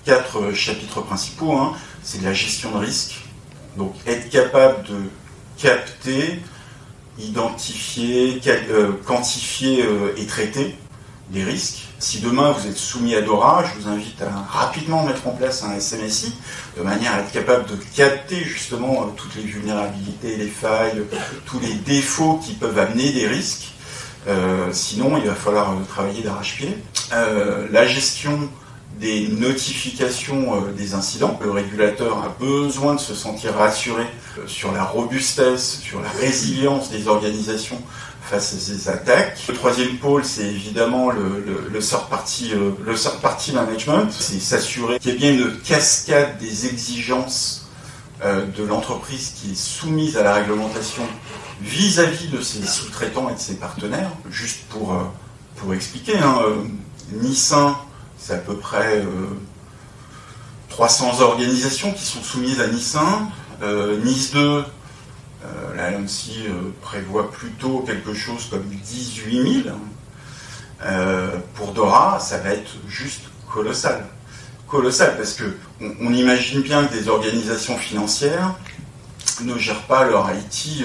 4 chapitres principaux, hein. C'est de la gestion de risque. Donc être capable de capter, identifier, quantifier et traiter des risques. Si demain vous êtes soumis à DORA, je vous invite à rapidement mettre en place un SMSI de manière à être capable de capter justement toutes les vulnérabilités, les failles, tous les défauts qui peuvent amener des risques. Sinon, il va falloir travailler d'arrache-pied. La gestion des notifications des incidents. Le régulateur a besoin de se sentir rassuré sur la robustesse, sur la résilience des organisations face à ces attaques. Le troisième pôle, c'est évidemment le third party management. C'est s'assurer qu'il y ait bien une cascade des exigences de l'entreprise qui est soumise à la réglementation vis-à-vis de ses sous-traitants et de ses partenaires. Juste pour expliquer, hein, NIS 1, c'est à peu près 300 organisations qui sont soumises à NIS 1. NIS 2, la LMC prévoit plutôt quelque chose comme 18 000. Pour DORA, ça va être juste colossal. Colossal, parce qu'on imagine bien que des organisations financières ne gèrent pas leur IT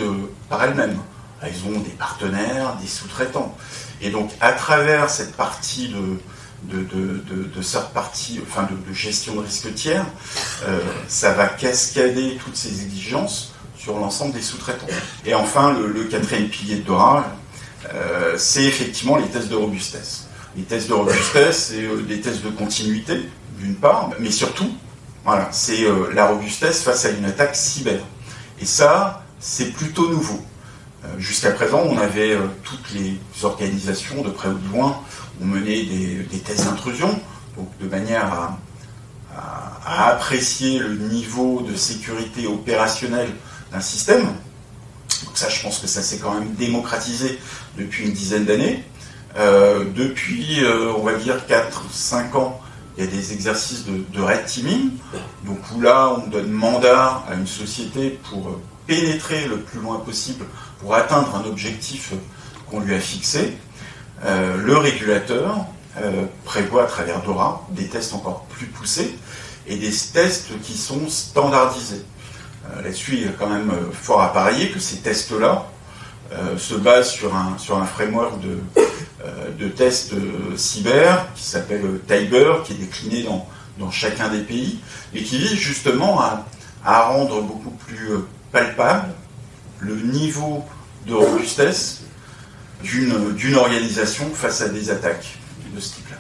par elles-mêmes. Elles ont des partenaires, des sous-traitants. Et donc, à travers cette partie de third party, enfin de gestion de risque tiers, ça va cascader toutes ces exigences sur l'ensemble des sous-traitants. Et enfin, le quatrième pilier de DORA, c'est effectivement les tests de robustesse. Les tests de robustesse, c'est des tests de continuité, d'une part, mais surtout, voilà, c'est la robustesse face à une attaque cyber. Et ça, c'est plutôt nouveau. Jusqu'à présent, on avait toutes les organisations, de près ou de loin, ont mené des tests d'intrusion, donc de manière à apprécier le niveau de sécurité opérationnelle d'un système. Donc ça, je pense que ça s'est quand même démocratisé depuis une dizaine d'années. Depuis, on va dire, 4-5 ans, il y a des exercices de red teaming, donc où là, on donne mandat à une société pour pénétrer le plus loin possible pour atteindre un objectif qu'on lui a fixé. Le régulateur prévoit à travers DORA des tests encore plus poussés et des tests qui sont standardisés. Là-dessus, il y a quand même fort à parier que ces tests-là se basent sur un framework de tests cyber qui s'appelle Tiber, qui est décliné dans chacun des pays, et qui vise justement à rendre beaucoup plus palpable le niveau de robustesse d'une organisation face à des attaques de ce type.